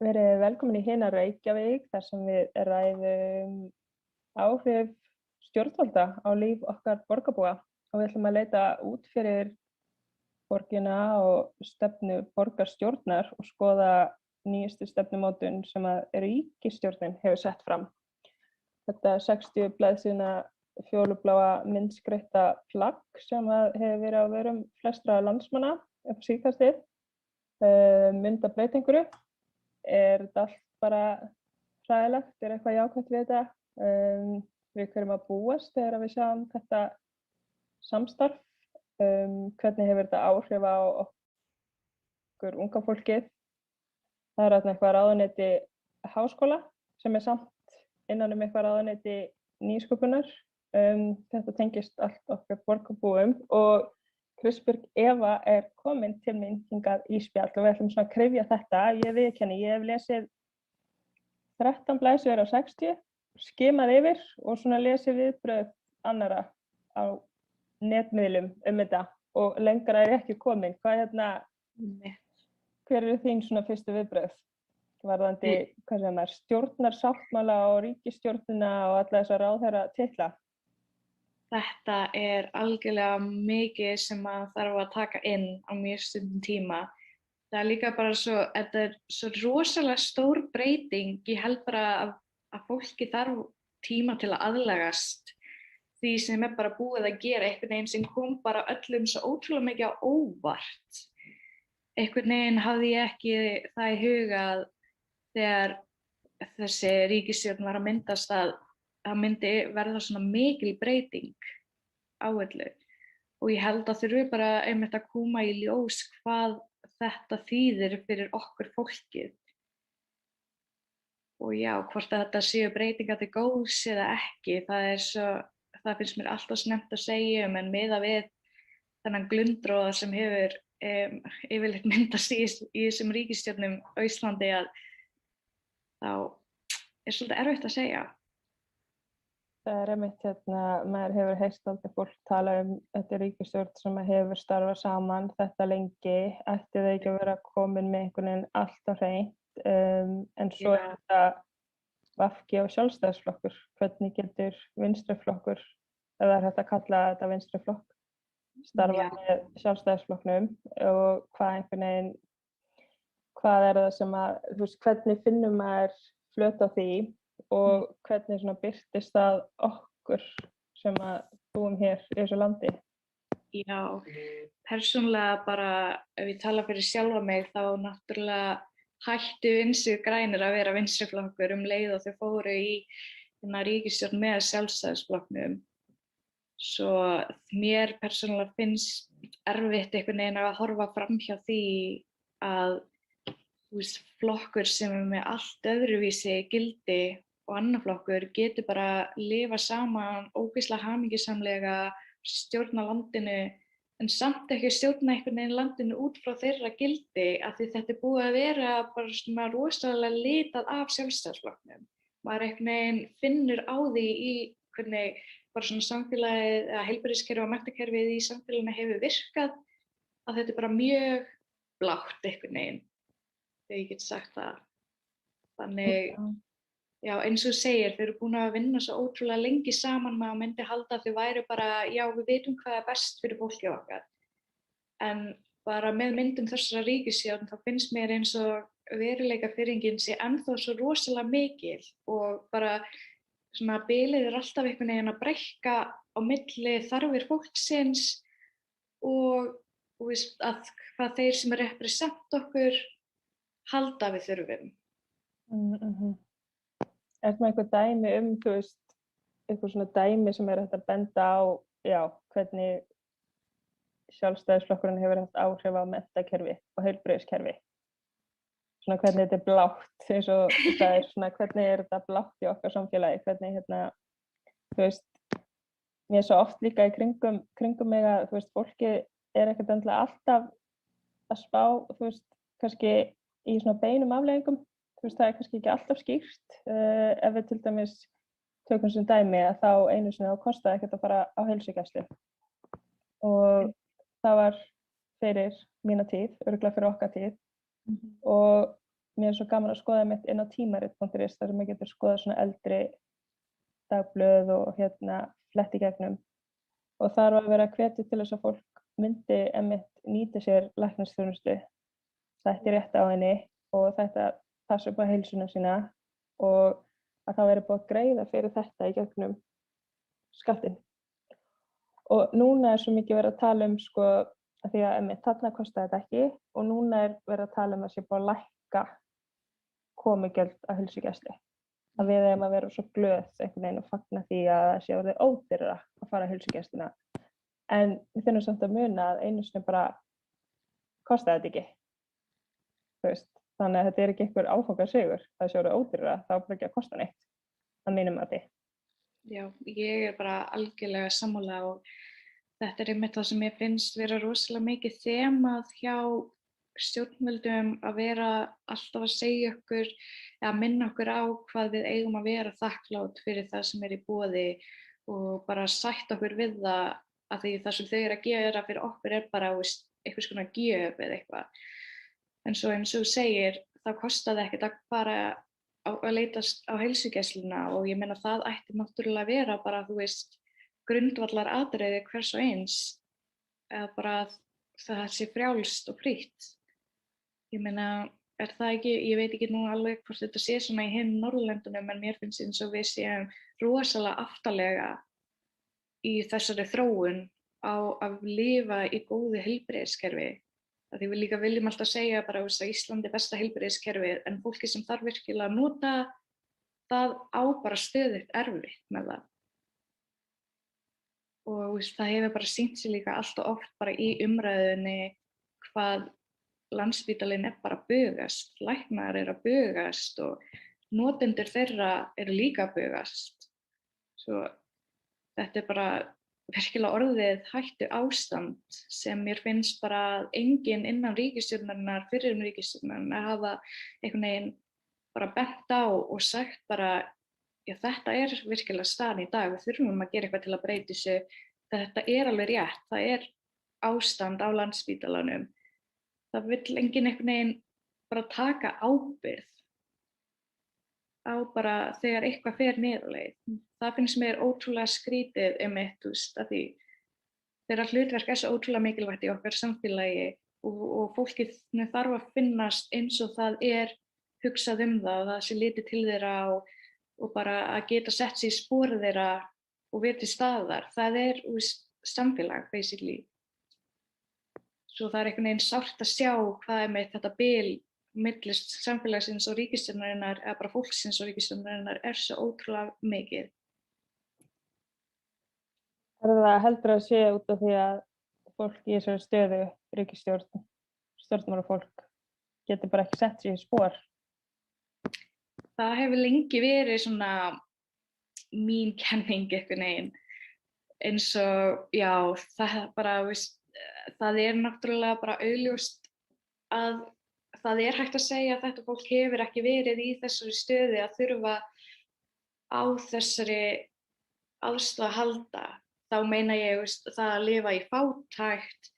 Verið velkomin í Hina Reykjavík þar sem við ræðum áhrif stjórnvalda á líf okkar borgarbúa og við ætlum að leita út fyrir borgina og stefnu borgarstjórnar og skoða nýjustu stefnumótun sem að ríkisstjórnin hefur sett fram. Þetta 60 blaðsíðna fjólubláa myndskreytta plagg sem að hefur verið á vörum flestra landsmanna upp á síðkastið, mynd af breytinguru. Þetta allt bara hræðilegt? Eitthvað jákvætt við þetta? Við hverjum að búast þegar við sjáum þetta samstarf? Hvernig hefur þetta áhrif á okkur unga fólkið? Það er eitthvað ráðuneyti háskóla sem samt innan eitthvað ráðuneyti nýsköpunar. Þetta tengist allt okkar borgarbúum og Kristbjörg Eva komin til mín hingað í spjall og við ætlum svona að kryfja þetta. Ég viðurkenni, ég hef lesið 13 blaðsíður á 60, skimað yfir og svona lesið viðbrögð annarra á netmiðlum þetta og lengra ekki komin. Hver eru þín svona fyrstu viðbrögð varðandi stjórnarsáttmála og ríkisstjórnina og alla þessa ráðherra titla? Þetta er algjörlega mikið sem að þarf að taka inn á mjög stundum tíma. Það er líka bara þetta er svo rosalega stór breyting. Ég held bara að fólki þarf tíma til að aðlagast því sem er bara búið að gera einhvern veginn sem kom bara öllum svo ótrúlega mikið á óvart. Einhvern veginn hafði ég ekki það í huga þegar þessi ríkisstjórn var að myndast að það myndi verða svona mikil breyting á öllu og ég held að þurfi bara einmitt að koma í ljós hvað þetta þýðir fyrir okkur fólkið og já, hvort að þetta séu breytingar til góðs eða ekki, það finnst mér alltaf snemmt að segja en miðað við þennan glundroða sem hefur yfirleitt myndast í þessum ríkisstjórnum á Íslandi að þá er svolítið erfitt að segja. Það er einmitt maður hefur heyrt aldrei fólk tala þetta ríkisstjórn sem hefur starfað saman þetta lengi, ætti þau ekki að vera komin með einhvern veginn allt á hreint, en svo þetta VG og Sjálfstæðisflokkur, hvernig getur vinstriflokkur, eða hægt að kalla þetta vinstriflokk, starfa með Sjálfstæðisflokknum og hvað er það sem að, hvernig finnur maður flöt á því og hvernig birtist það okkur sem að búum hér í þessu landi? Já, persónulega bara ef ég tala fyrir sjálfa mig þá náttúrulega hættu Vinstri grænir að vera vinstriflokkur leið og þau fóru í ríkisstjórn með Sjálfstæðisflokknum. Svo mér persónulega finnst erfitt einhvern veginn að horfa fram hjá því að flokkur sem er með allt öðruvísi gildi og annar flokkur getur bara lifa saman ógeðslega hamingjusamlega, stjórna landinu en samt ekki stjórna einhvern veginn landinu út frá þeirra gildi af því þetta er búið að vera bara svona rosalega litað af Sjálfstæðisflokknum. Maður einhvern veginn finnur á því í hvernig bara svona samfélagið eða heilbrigðiskerfið og menntakerfið í samfélaginu hefur virkað að þetta er bara mjög blátt einhvern veginn þegar ég get sagt það. Þannig já, eins og þú segir, þau eru búin að vinna svo ótrúlega lengi saman maður myndi halda að þau væru bara, já við vitum hvað er best fyrir fólkið okkar. En bara með myndum þessara ríkisstjórn þá finnst mér eins og veruleikafirringin sé ennþá svo rosalega mikil og bara svona bilið er alltaf einhvern veginn að breikka á milli þarfir fólksins og að hvað þeir sem represent okkur halda við þurfum. Er það eitthvað dæmi eitthvað svona dæmi sem hægt að benda á, já, hvernig Sjálfstæðisflokkurinn hefur haft áhrif á menntakerfi og heilbrigðiskerfi? Svona hvernig þetta er blátt, eins og það er svona, hvernig er þetta blátt í okkar samfélagi? Hvernig, mér er svo oft líka í kringum mig að, fólki er ekkert endilega alltaf að spá, kannski í svona beinum afleiðingum. Það er kannski ekki alltaf skýrt. Ef við til dæmis tökum sem dæmi að þá einu sinni þá kostaði ekkert að fara á heilsugæslu. Og það var fyrir mína tíð, örugglega fyrir okkar tíð. Og mér svo gaman að skoða mitt inn á tímarit.is þar sem maður getur skoða svona eldri dagblöð og flett í gegnum. Og þar var verið að hvetja til þess að fólk myndi einmitt nýta sér læknisþjónustu, þætti rétt á henni og þetta passa upp á heilsuna sína og að það verið búið að greiða fyrir þetta í gegnum skattinn. Og núna svo mikið verið að tala sko, að því að einmitt þarna kostaði þetta ekki og núna verið að tala að sé búið að lækka komugjöld á heilsugæslu. Að við eigum að vera svo glöð einhvern veginn og fagna því að það sé orðið ódýrara að fara á heilsugæsluna. En við þurfum samt að muna að einu sinni bara kostaði þetta ekki. Þú veist, þannig að þetta ekki einhver áfangasigur. Það sé orðið ódýrara, þá bara ekki að kosta neitt. Að mínum mati. Já, ég bara algjörlega sammála og þetta einmitt það sem ég finnst vera rosalega mikið þemað hjá stjórnvöldum að vera alltaf að segja okkur eða minna okkur á hvað við eigum að vera þakklát fyrir það sem í boði og bara sætta okkur við það að því það sem þau að gera fyrir okkur bara einhvers konar gjöf eða eitthvað. En svo eins og þú segir, það kostaði ekkert að fara að leitast á heilsugæsluna og ég meina það ætti náttúrulega að vera bara, þú veist, grundvallar atriði hvers og eins eða bara það sé frjálst og frítt. Ég meina, það ekki, ég veit ekki nú alveg hvort þetta sé svona í hinum Norðurlöndunum en mér finnst eins og við séum rosalega aftarlega í þessari þróun á að lifa í góðu heilbrigðiskerfi. Því við líka viljum alltaf segja bara að Ísland er besta heilbrigðiskerfið en fólki sem þarf virkilega að nota það á bara stöðugt erfitt með það. Og það hefur bara sýnt sig líka allt og oft bara í umræðunni hvað Landspítalinn bara að bugast, læknar að bugast og notendur þeirra líka að bugast. Svo þetta bara virkilega orðið hættu ástand sem mér finnst bara að enginn innan ríkisstjórnarinnar, fyrrum ríkisstjórnarinnar hafa einhvern veginn bara bent á og sagt bara já þetta virkilega staðan í dag, við þurfum að gera eitthvað til að breyta þessu, þetta alveg rétt, það ástand á Landspítalanum. Það vill enginn einhvern veginn bara taka ábyrgð á bara þegar eitthvað fer niðurleið. Það finnst mér ótrúlega skrítið einmitt, að því þeirra hlutverk svo ótrúlega mikilvægt í okkar samfélagi og fólkið þarf að finnast eins og það hugsað það og það sé litið til þeirra og bara að geta sett sig í spor þeirra og verið til staðar. Það samfélag, basically. Svo það einhvern veginn sárt að sjá hvað með þetta bil millist samfélagsins og ríkisstjórnarinnar eða bara fólksins og ríkisstjórnarinnar svo ótrúlega mikið. Það heldur að sé út af því að fólk í þessari stöðu, stjórnmálafólk, getur bara ekki sett sig í spor? Það hefur lengi verið svona mín kenning einhvern veginn. Eins og, já, það bara, það náttúrulega bara augljóst að það hægt að segja að þetta fólk hefur ekki verið í þessari stöðu að þurfa á þessari aðstoð að halda. Þá meina ég það að lifa í fátækt,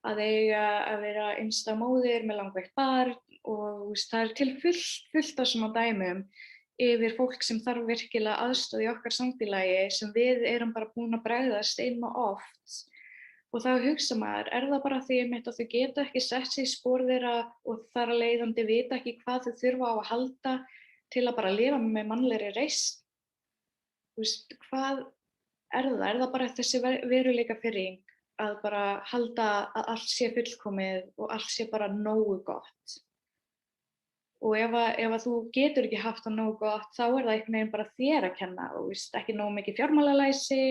að eiga að vera einstæð móðir með langveikt barn og það til fullt af svona dæmum yfir fólk sem þarf virkilega aðstoð í okkar samfélagi sem við bara búin að bregðast einum og oft. Og þá hugsa maður, það bara því að þau geta ekki sett sig í spor þeirra og þar að leiðandi vita ekki hvað þau þurfa á að halda til að bara lifa með mannlegri reisn? Hvað það bara þessi veruleikafirring að bara halda að allt sé fullkomið og allt sé bara nógu gott? Og ef þú getur ekki haft það nógu gott, þá það einhvern veginn bara þér að kenna. Ekki nógu mikið fjármálalæsi,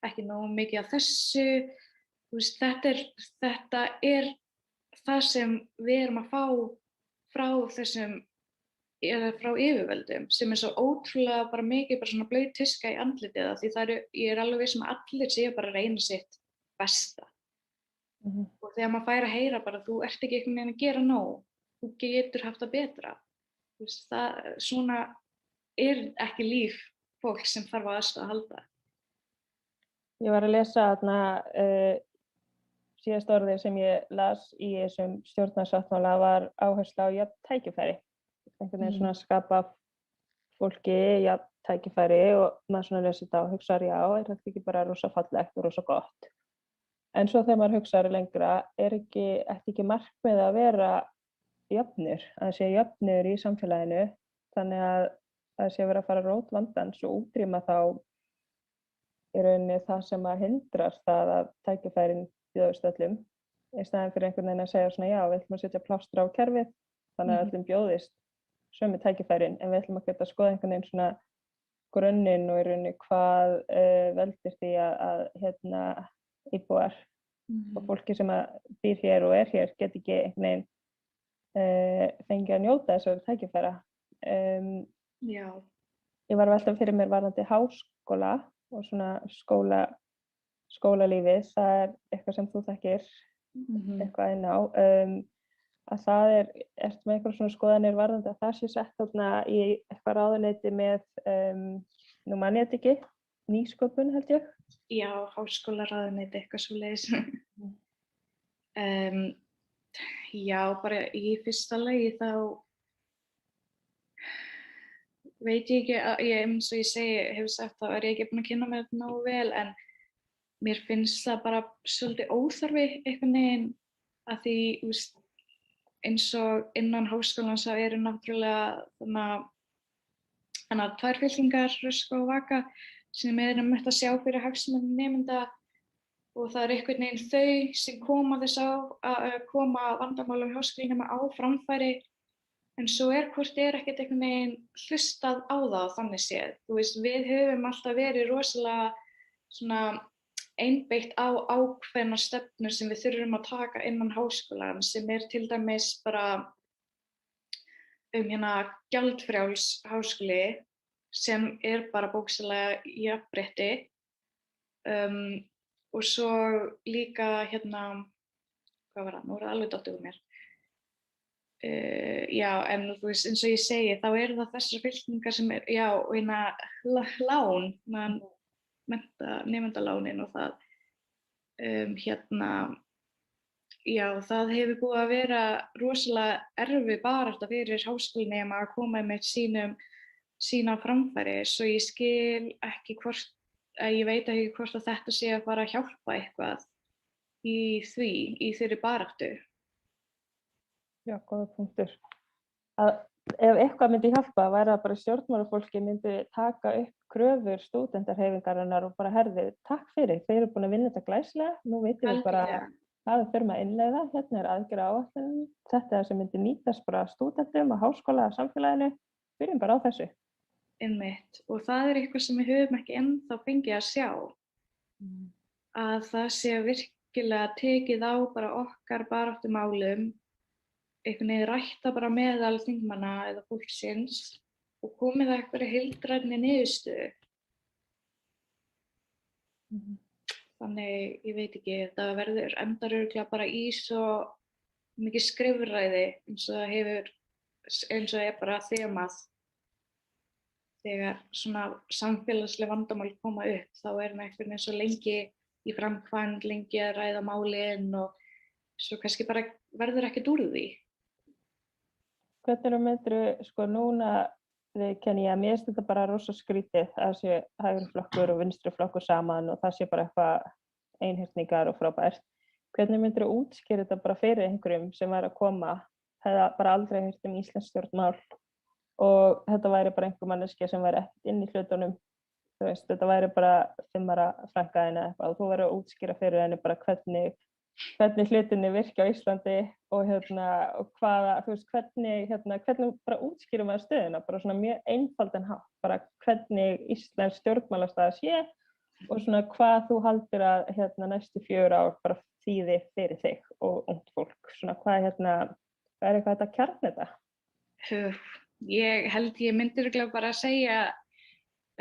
ekki nógu mikið af þessu. Þetta það sem við erum að fá frá frá yfirvöldum sem svo ótrúlega bara mikið bara svona blaut tuska í andlitið því ég alveg viss að allir séu bara að reyna sitt besta. Og þegar maður fær að heyra bara þú ert ekki einhvern veginn að gera nóg, þú getur haft það betra. Svona ekki líf fólk sem þarf á aðstoð að halda. Ég var að lesa síðasta orðið sem ég las í þessum stjórnarsáttmála var áhersla á jöfn tækifæri. einhvern veginn svona skapa fólki jafn tækifæri og maður svona lesir þetta og hugsar já, þetta ekki bara rosa fallegt og rosa gott. En svo þegar maður hugsar lengra, ætti ekki markmið að vera jöfnur, að það sé jöfnur í samfélaginu, þannig að það sé vera að fara rót vandans og útrýma þá í rauninni það sem að hindrar það að tækifærin bjóðist öllum, í staðinn fyrir einhvern veginn að segja svona já, við ætlum að setja plástra á kerfið, þannig að öllum bjóðist sömu tækifærin, en við ætlum að geta að skoða einhvern veginn svona grunninn og í rauninni hvað veldur því að íbúar og fólki sem að býr hér og hér get ekki einhvern veginn fengið að njóta þessari tækifæra. Já. Ég var að velta fyrir mér varðandi háskóla og svona skólalífið, það eitthvað sem þú þekkir eitthvað inn á, að það ertu með einhver svona skoðanir varðandi að það sé sett þarna í eitthvað ráðuneyti með, nú man ég þetta ekki, nýsköpun held ég? Já, háskólaráðuneyti, eitthvað svoleiðis. Já, bara í fyrsta lagi þá veit ég ekki, eins og ég segi, hefur sagt þá ég ekki búin að kynna mér þetta nógu vel, en mér finnst það bara svolítið óþarfi einhvern veginn að því, eins og innan háskólans þá eru náttúrulega þannig að tvær fylkingar, Röskva og Vaka, sem erum að sjá fyrir hagsmuni nemenda og það einhvern veginn þau sem koma vandamálum háskólanema á framfæri, en svo hvort ekkert einhvern veginn hlustað á það þannig séð. Við höfum alltaf verið rosalega svona einbeitt á ákveðna stefnur sem við þurfum að taka innan háskólan, sem til dæmis bara gjaldfrjáls háskóli sem bara bókstaflega jafnrétti, og svo líka hvað var það, nú það alveg dottið úr mér. Já, en eins og ég segi, þá eru það þessar fylkingar sem lán, nemendalánin og það, já, það hefur búið að vera rosalega erfið barátta fyrir háskólanema að koma með sína framfæri, svo ég skil ekki ég veit ekki hvort að þetta sé að fara að hjálpa eitthvað í þeirri baráttu. Já, góða punktur. Ef eitthvað myndi hjálpa væri það bara stjórnmálafólki myndi taka upp kröfur stúdentarhreyfingarinnar og bara herði, takk fyrir, þeir eru búin að vinna þetta glæsilega, nú veitum við bara hvað við þurfum að innleiða, hérna aðgerðaáætlun, þetta er það sem myndi nýtast bara stúdentum og háskóla og samfélaginu, byrjum bara á þessu. Einmitt, og það eitthvað sem við höfum ekki ennþá fengið að sjá, að það sé virkilega tekið á bara okkar baráttumálum, einhvern veginn rætta bara meðal þingmanna eða fólksins og komið að einhverju heildrænni niðurstöðu. Þannig, ég veit ekki, það verður endar örugglega bara í svo mikið skrifræði eins og bara þemað. Þegar svona samfélagsleg vandamál koma upp, þá það einhvern veginn svo lengi í framkvæmd, lengi að ræða málin og svo kannski bara verður ekkert úr því. Hvernig myndirðu, núna kenni ég að mér finnst þetta bara rosa skrítið að sé hægri flokkur og vinstri flokkur saman og það sé bara eitthvað einhyrningar og frábært. Hvernig myndirðu útskýra þetta bara fyrir einhverjum sem væri að koma, hefði bara aldrei heyrt íslensk stjórnmál og þetta væri bara einhver manneskja sem væri ekkert inn í hlutunum. Þetta væri bara 5 ára frænka þín eða eitthvað og þú væri að útskýra fyrir henni bara hvernig hlutinni virka á Íslandi og hvernig bara útskýrum maður stöðuna, bara svona mjög einfaldan hátt, bara hvernig íslensk stjórnmálastaða sé og svona hvað þú haldir að næstu 4 ár bara þýði fyrir þig og ungt fólk, svona hvað eitthvað þetta kjarn þetta? Ég held ég myndi örugglega bara að segja,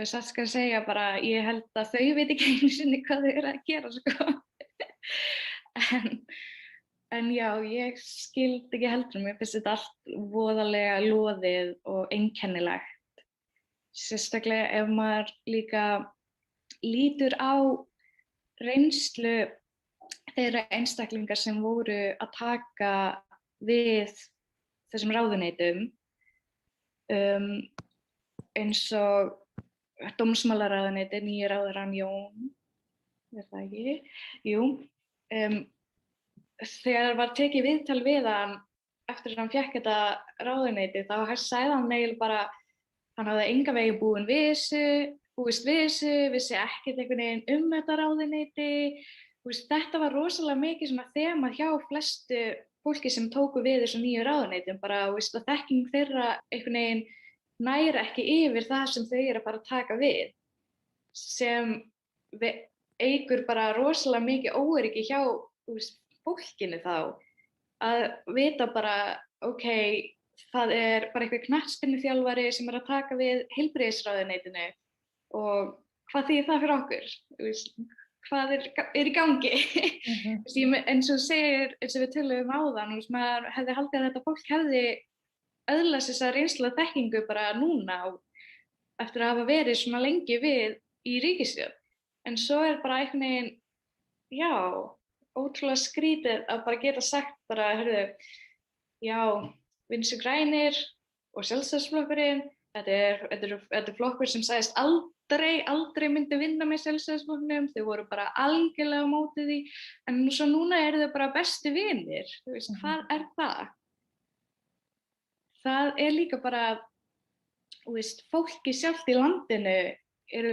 satt skal segja bara, ég held að þau veit ekki einu sinni hvað þau eru að gera, sko. En já, ég skildi ekki heldur, mér finnst þetta allt voðalega loðið og einkennilegt. Sérstaklega ef maður líka lítur á reynslu þeirra einstaklingar sem voru að taka við þessum ráðuneytum, eins og dómsmálaráðuneytið, nýi ráðherrann Jón, er það ekki? Jú. Þegar var tekið viðtal við hann eftir að hann fékk þetta ráðuneyti, þá sagði hann eiginlega bara hann hafði engan veginn búist við þessu, vissi ekkert einhvern veginn þetta ráðuneyti. Þetta var rosalega mikið svona þema hjá flestu fólki sem tóku við þessu nýju ráðuneytum, bara að þekking þeirra einhvern veginn næri ekki yfir það sem þau eru að fara að taka við, sem eykur bara rosalega mikið óöryggi hjá fólkinu þá, að vita bara, ok, það er bara einhver knattspyrnuþjálfari sem er að taka við heilbrigðisráðuneytinu og hvað þýðir það fyrir okkur? Hvað er í gangi? Eins og segir, eins og við tölum áðan, maður hefði haldið að þetta fólk hefði öðlast þessa reynslu og þekkingu bara núna eftir að hafa verið svona lengi við í ríkisstjórn. En svo er bara einhvern veginn, já, ótrúlega skrítið að bara geta sagt bara, heyrðu, já, Vinstri grænir og Sjálfstæðisflokkurinn, þetta er flokkur sem sagðist aldrei myndi vinna með Sjálfstæðisflokknum, þau voru bara algjörlega á móti því, en svo núna eru þau bara bestu vinir, hvað er það? Það er líka bara, fólki sjálft í landinu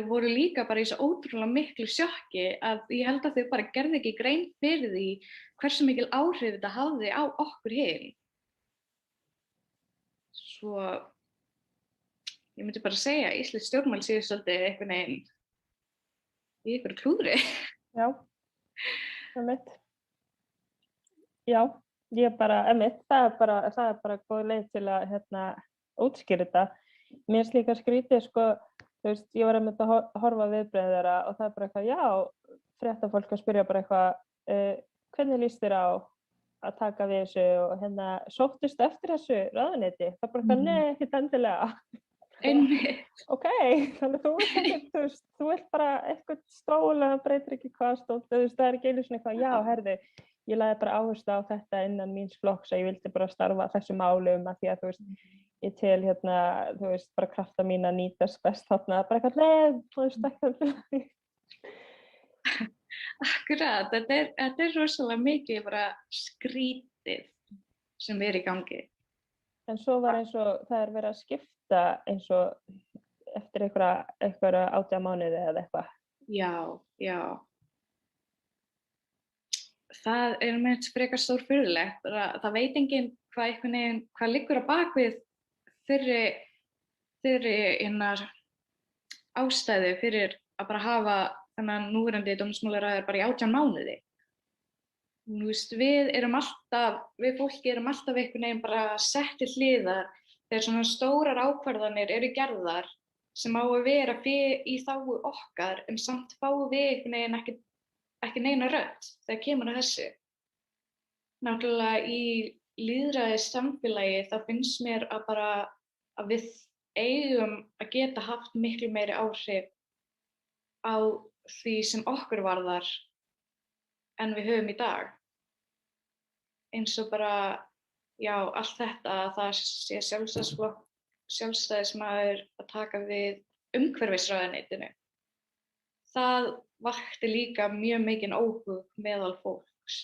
voru líka bara í svo ótrúlega miklu sjokki að ég held að þau bara gerðu ekki grein fyrir því hversu mikil áhrif þetta hafði á okkur hin. Svo ég myndi bara segja að íslensk stjórnmál séu svolítið einhvern veginn í einhverju klúðri. Já, einmitt. Já, það er bara góð leið til að útskýra þetta. Mér finnst líka skrítið, ég var einmitt að horfa viðbrögð þeirra og það er bara eitthvað, já, fréttafólk að spyrja bara eitthvað, hvernig líst þér á að taka við þessu og sóttist eftir þessu ráðuneyti? Það er bara eitthvað, nei, ekkert endilega. Einmitt. Ok, þannig þú vilt bara eitthvað stól, það breytir ekki hvað stól, það er ekki einu svona eitthvað, já, herðu, ég lagði bara áherslu á þetta innan míns flokks að ég vildi bara starfa þessu málum að því að ég tel bara krafta mín að nýtast best þarna, bara eitthvað, ekki. Akkurat, þetta er rosalega mikið bara skrítið sem er í gangi. En svo var eins og það er verið að skipta eins og eftir einhverja 18 mánuði eða eitthvað. Já. Það er með frekar stórfurðulegt. Það veit enginn hvað liggur á bakvið þeirri ástæðu fyrir að bara hafa þennan núverandi dómsmálaráðherra bara í 18 mánuði. Við fólki erum alltaf einhvern veginn bara sett til hliðar þegar svona stórar ákvarðanir eru gerðar sem á að vera í þágu okkar, en samt fáum við einhvern veginn ekki neina rödd þegar kemur að þessu. Náttúrulega í lýðræðissamfélagi þá finnst mér að við eigum að geta haft miklu meiri áhrif á því sem okkur varðar en við höfum í dag. Eins og bara, já, allt þetta að það sé sjálfstæðismaður að taka við umhverfisráðuneytinu. Það vakti líka mjög mikinn óhug meðal fólks.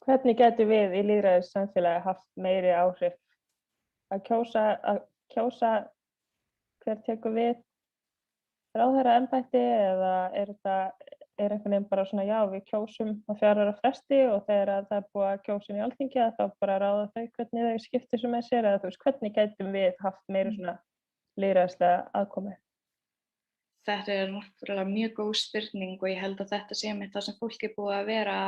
Hvernig getum við í lýðræðissamfélagi haft meiri áhrif? Að kjósa hver tekur við ráðherraembætti eða er einhvern veginn bara svona, já, við kjósum á 4 ára fresti og þegar það er búið að kjósa inn í Alþingi þá bara ráða þau hvernig þau skipta þessu með sér eða hvernig getum við haft meiri svona lýðræðislega aðkomu? Þetta er náttúrulega mjög góð spurning og ég held að þetta sé með það sem fólk er búið að vera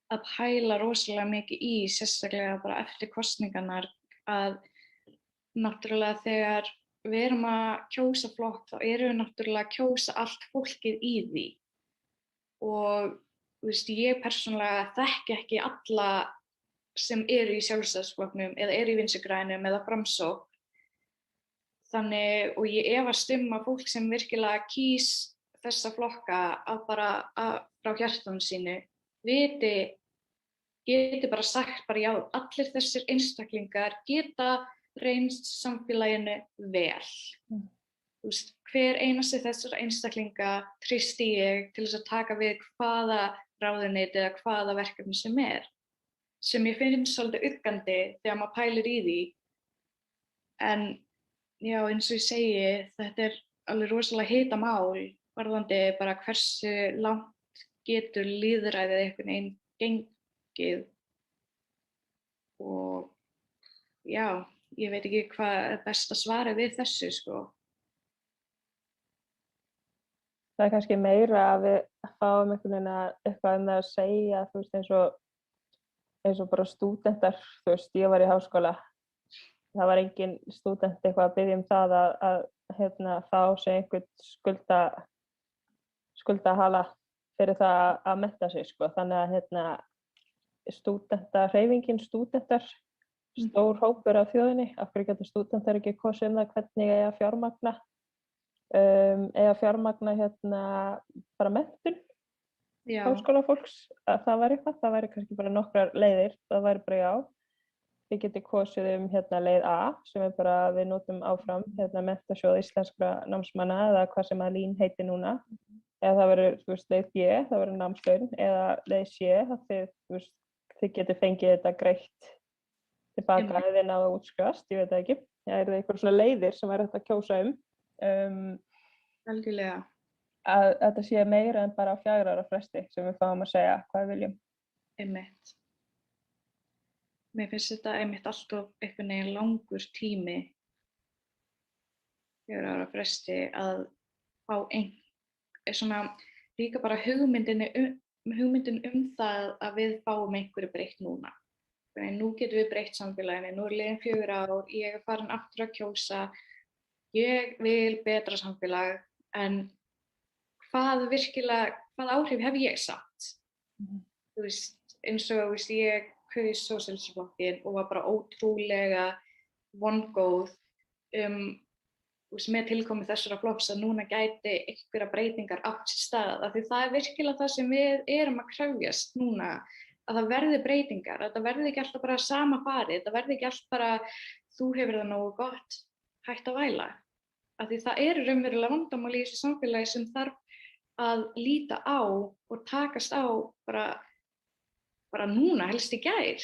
að pæla rosalega mikið í, sérstaklega bara eftir kosningarnar, að náttúrulega þegar við erum að kjósa flokk þá erum við náttúrulega að kjósa allt fólkið í því og ég persónulega þekki ekki alla sem eru í Sjálfstæðisflokknum eða eru í Vinstri grænum eða Framsókn. Þannig, og ég efast að fólk sem virkilega kýs þessa flokka að bara frá hjartanu sínu viti geti bara sagt bara já, allir þessir einstaklingar geta reynst samfélaginu vel. Þú veist, hver einasti þessar einstaklinga treysti ég til þess að taka við hvaða ráðuneyti eða hvaða verkefni sem ég finnst svolítið uggandi þegar maður pælir í því. En já, eins og ég segi, þetta alveg rosalega hita mál varðandi bara hversu langt getur lýðræðið einhvern veginn gengið. Og já, ég veit ekki hvað er besta svarið við þessu, sko. Það er kannski meira að við fáum einhvern veginn eitthvað það að segja, þú veist, eins og bara stúdentar, þú veist, ég var í háskóla, það var engin stúdent eitthvað að biðja það að fá sig einhvern skuldahala fyrir það að mennta sig, sko. Þannig að stúdentar, stór hópur af þjóðinni, af hverju getur stúdentar ekki kosið það hvernig eiga að fjármagna bara menntun háskólafólks, að það væri kannski bara nokkrar leiðir, það væri bara já, við getum kosið leið A sem bara við notum áfram, Menntasjóð íslenskra námsmanna eða hvað sem að LÍN heitir núna, eða það verður, þú veist, leið B, það verður námslaun, eða leið C, þið getur fengið þetta greitt tilbaka eða þið náðu að útskrifast, ég veit það ekki, það eru einhver svona leiðir sem er hægt að kjósa Algjörlega. Að þetta sé meira en bara á 4 ára fresti sem við fáum að segja hvað við viljum. Einmitt. Mér finnst þetta einmitt alltaf einhvern veginn langur tími 4 ára fresti að fá svona líka bara hugmyndin það að við fáum einhverju breytt núna. Nú getum við breytt samfélaginu, nú liðin 4 ár, ég er farin aftur að kjósa, ég vil betra samfélag, en hvað áhrif hef ég samt? Þú veist, eins og ég kaus Sósíalistaflokkinn og var bara ótrúlega vongóð með tilkomi þessara flokks að núna gæti einhverja breytingar átt sér stað, af því það er virkilega það sem við erum að krefjast núna, að það verði breytingar, að það verði ekki alltaf bara sama farið, það verði ekki alltaf bara þú hefur það nógu gott, hætt að væla. Af því það eru raunverulega vandamál í þessu samfélagi sem þarf að líta á og takast á bara núna, helst í gær.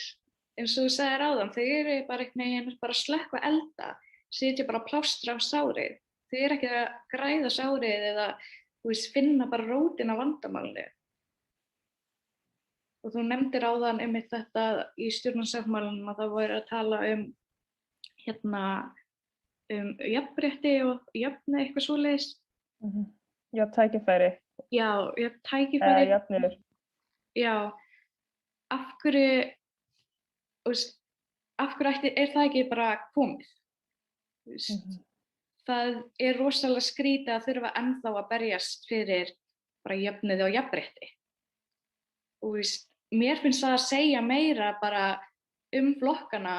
Eins og þú sagðir áðan, þau eru bara einhvern veginn bara að slökkva elda, setja bara plástra á sárið. Þau eru ekki að græða sárið eða finna bara rótina vandamálinu. Og þú nefndir áðan einmitt þetta í stjórnarsáttmálanum að það voru að tala jafnrétti og jöfnu eitthvað svoleiðis. Já, tækifæri. Já, tækifæri. Jöfnuður. Já, af hverju er það ekki bara komið? Það er rosalega skrítið að þurfa ennþá að berjast fyrir bara jöfnuði og jafnrétti. Og mér finnst það að segja meira bara flokkana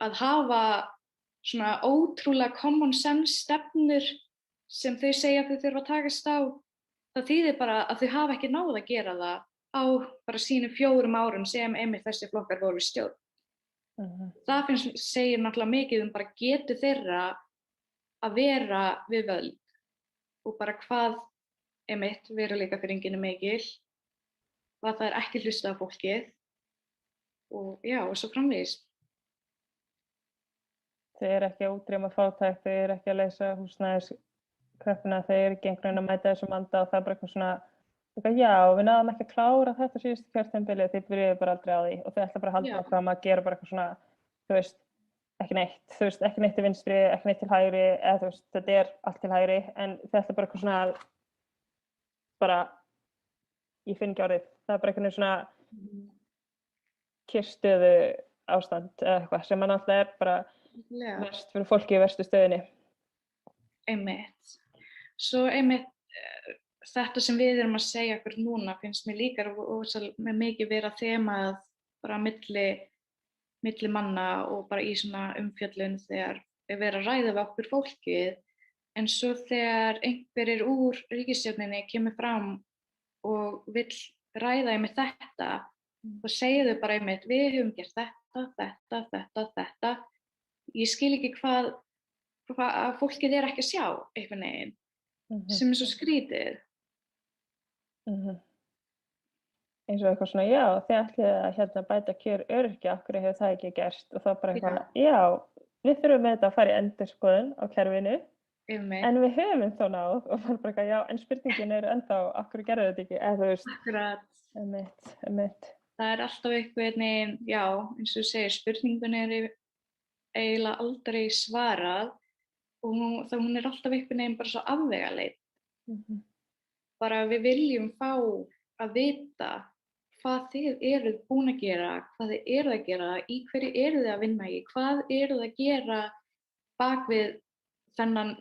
að hafa svona ótrúlega common sense stefnur sem þau segja að þau þurfa að takast á. Það þýðir bara að þau hafa ekki náð að gera það á bara sínum 4 árum sem einmitt þessi flokkar voru í stjórn. Það segir náttúrulega mikið bara getu þeirra að vera við völd og bara hvað einmitt veruleikafirringin er mikil, hvað það er ekki hlustað á fólkið og já, og svo framvegis. Þau eru ekki að útrýma fátækt, þau eru ekki að leysa húsnæðiskreppuna, þau eru ekki einhvern veginn að mæta þessum vanda og það er bara eitthvað svona, já, við náðum ekki að klára þetta síðustu kjörtímabili, þið byrjuðu bara aldrei á því og þau ætla bara að halda áfram að gera bara eitthvað svona, þú veist, ekki neitt til vinstri, ekki neitt til hægri, eða þú veist, þetta er allt til hægri, en þau ætla bara eitthvað svona, bara, ég finn ekki orðið, það er bara eitthvað svona kyrrstöðu ástand eða eitthvað sem man alltaf er bara verst fyrir fólki í verstu stöðunni. Einmitt. Svo einmitt þetta sem við erum að segja okkur núna finnst mér líka með mikið vera þemað bara milli manna og bara í svona umfjöllun þegar við erum að ræða við okkur fólkið, en svo þegar einhverjir úr ríkisstjórninni kemur fram og vill ræða með þetta, þá segja þau bara einmitt, við höfum gert þetta. Ég skil ekki hvað fólkið er ekki að sjá einhvern veginn, sem svo skrítið. Eins og eitthvað svona, já, þið ætlið að bæta kjör öryrkja, af hverju hefur það ekki gerst? Og þá bara eitthvað, já, við þurfum með þetta að fara í endurskoðun á kerfinu, en við höfum þá náð, og það bara eitthvað, já, en spurningin er ennþá, af hverju gerðu þetta ekki? Eða þú veist, Akkurat. Einmitt. Það er alltaf einhvern veginn, já, eins og þú segir, spurningun er eiginlega aldrei svarað og hún er alltaf einhvern veginn bara svo afvegaleit. Bara við viljum fá að vita hvað þið eruð búin að gera, hvað þið eruð að gera, í hverju eruð þið að vinna í, hvað eruð að gera bak við þennan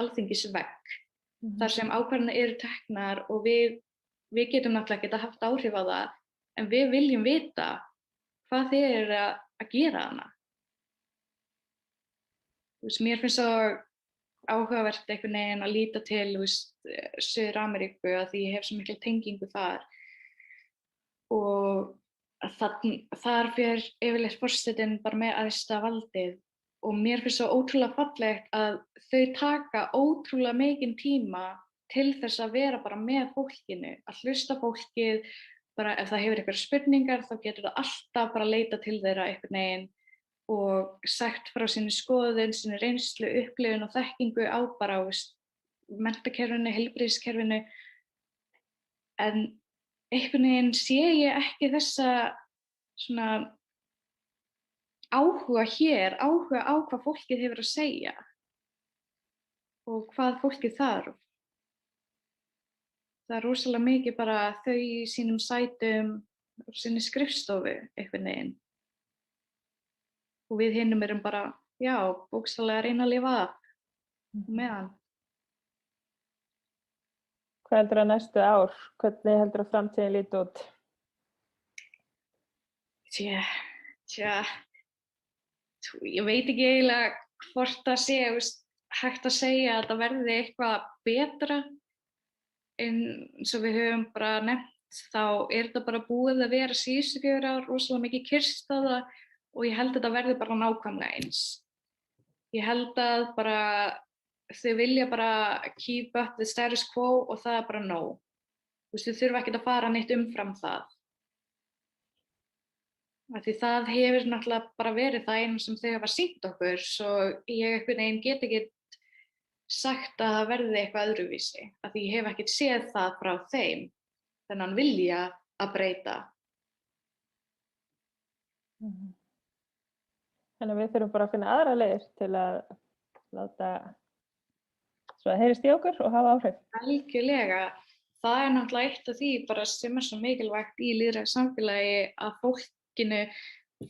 alþingisvegg, þar sem ákvarðanir eru teknar og við getum náttúrulega ekki haft áhrif á það, en við viljum vita hvað þið eru að gera hana. Mér finnst það áhugavert einhvern veginn að líta til Suður-Ameríku að því ég hef svo mikla tengingu þar og þar fer yfirleitt forsetinn bara með æðsta valdið og mér finnst það ótrúlega fallegt að þau taka ótrúlega mikinn tíma til þess að vera bara með fólkinu, að hlusta fólkið, bara ef það hefur einhverjar spurningar þá getur það alltaf bara leita til þeirra einhvern veginn og sagt frá sinni skoðun, sinni reynslu, upplifun og þekkingu á bara menntakerfinu, heilbrigðiskerfinu, en einhvern veginn sé ég ekki þessa svona áhuga hér, áhuga á hvað fólkið hefur að segja og hvað fólkið þarf. Það er rosalega mikið bara þau í sínum sætum og sinni skrifstofu einhvern veginn. Og við hinum erum bara, já, bókstaflega að reyna að lifa af með hann. Hvað heldur að næstu ár? Hvernig heldur að framtíðin líti út? Tja, ég veit ekki eiginlega hvort það sé hægt að segja að það verði eitthvað betra. Eins og við höfum bara nefnt, þá er þetta bara búið að vera síðustu 4 ár, rosalega mikið kyrrstaða og ég held að þetta verði bara nákvæmlega eins. Ég held að bara þau vilja bara keep up the status quo og það er bara nóg. Þau þurfa ekkert að fara neitt umfram það. Því það hefur náttúrulega bara verið það einu sem þau hafa sýnt okkur, svo ég einhvern veginn get ekki sagt að það verði eitthvað öðruvísi, af því ég hef ekkert séð það frá þeim, þennan vilja að breyta. Þannig að við þurfum bara að finna aðra leiðir til að láta svo að heyrist í okkur og hafa áhrif. Algjörlega. Það er náttúrulega eitt af því bara sem er svo mikilvægt í lýðræðissamfélagi að fólkinu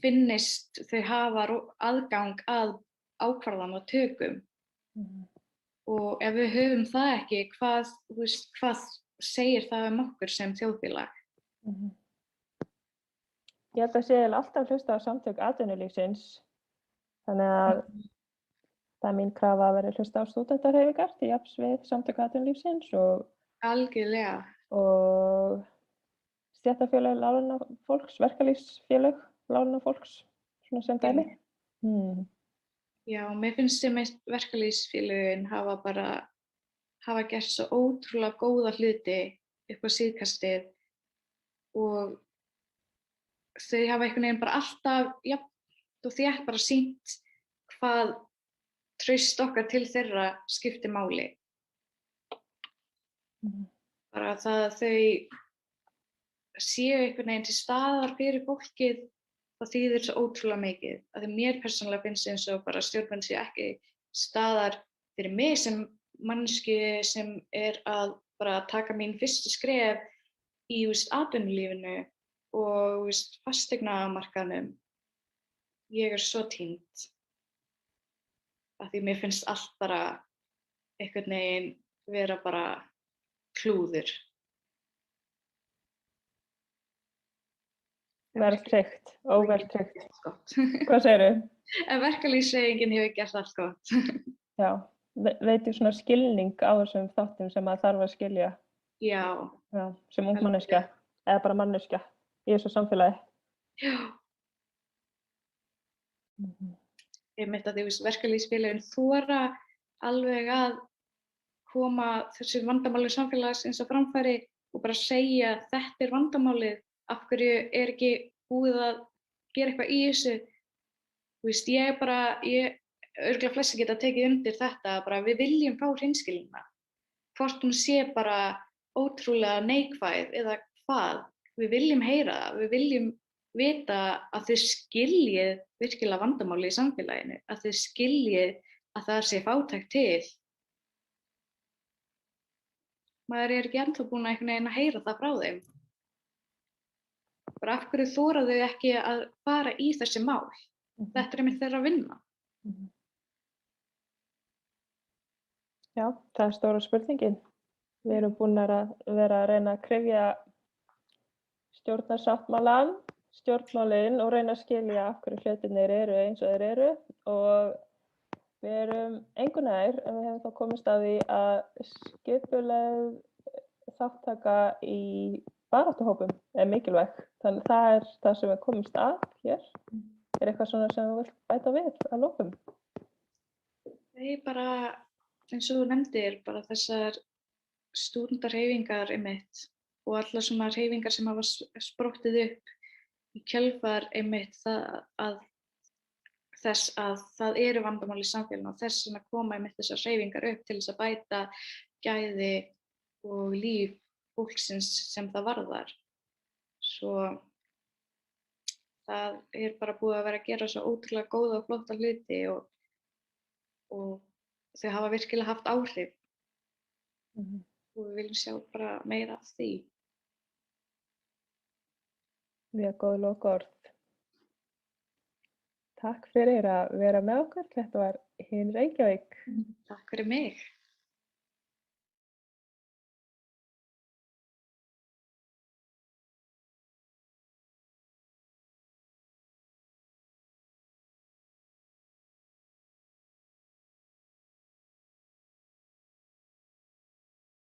finnist þau hafa aðgang að ákvarðanatökum. Og ef við höfum það ekki, hvað segir það okkur sem þjóðfélag? Ég held að sé alltaf hlusta á samtök atvinnulífsins, þannig að það er mín krafa að vera hlusta á stúdentahreyfingar til jafns við samtök atvinnulífsins og algjörlega og stéttarfélög láglaunafólks, verkalýðsfélög láglaunafólks, svona sem dæmi. Já, mér finnst sem verkalýðsfélögin hafa gert svo ótrúlega góða hluti upp á síðkastið og þau hafa einhvern veginn bara alltaf jafnt og þétt bara sýnt hvað traust okkar til þeirra skiptir máli. Bara það að þau séu einhvern veginn til staðar fyrir fólkið, það þýðir svo ótrúlega mikið. Af því mér persónulega finnst eins og bara stjórnvöld séu ekki staðar fyrir mig sem manneskju sem er að bara taka mín fyrstu skref í atvinnulífinu og fasteignamarkaðnum. Ég er svo týnd. Af því mér finnst allt bara einhvern veginn vera bara klúður. Verðtryggt, óverðtryggt. Hvað segirðu? En verkalýðshreyfingin hefur gert allt gott. Já, veitir svona skilning á þessum þáttum sem maður þarf að skilja. Já. Já, sem ung manneskja, eða bara manneskja. í þessu samfélagi. Já. Einmitt að því verkalýðsfélögin þora alveg að koma þessu vandamáli samfélagsins á framfæri og bara segja þetta vandamálið, af hverju ekki búið að gera eitthvað í þessu. Þú veist, örugglega flestir geta tekið undir þetta, bara við viljum fá hreinskilnina. Hvort hún sé bara ótrúlega neikvæð eða hvað, við viljum heyra það, við viljum vita að þið skiljið virkilega vandamáli í samfélaginu, að þið skiljið að það sé fátækt til. Maður ekki ennþá búin að einhvern veginn að heyra það frá þeim. Bara af hverju þora þau ekki að fara í þessi mál? Þetta er einmitt þeirra að vinna. Já, það er stóra spurningin. Við erum búin að vera að reyna að kryfja stjórnmálin og reyna að skilja af hverju hlutirnir eru eins og þeir eru, og við erum engu nær en við hefum þá komist að því að skipuleg þáttaka í baráttuhópum er mikilvæg. Þannig það er það sem við komumst að hér. Er eitthvað svona sem þú vilt bæta við að lokum? Það er bara, eins og þú nefndir, bara þessar stúdentahreyfingar einmitt og allar svona hreyfingar sem hafa sprottið upp í kjölfar einmitt þess að það eru vandamál í samfélaginu og þess að koma einmitt þessar hreyfingar upp til þess að bæta gæði og líf fólksins sem það varðar. Svo það er bara búið að vera að gera svo ótrúlega góða og flotta hluti og þau hafa virkilega haft áhrif. Og við viljum sjá bara meira af því. Mjög góð lokaorð. Takk fyrir að vera með okkur. Þetta var Hin Reykjavík. Takk fyrir mig.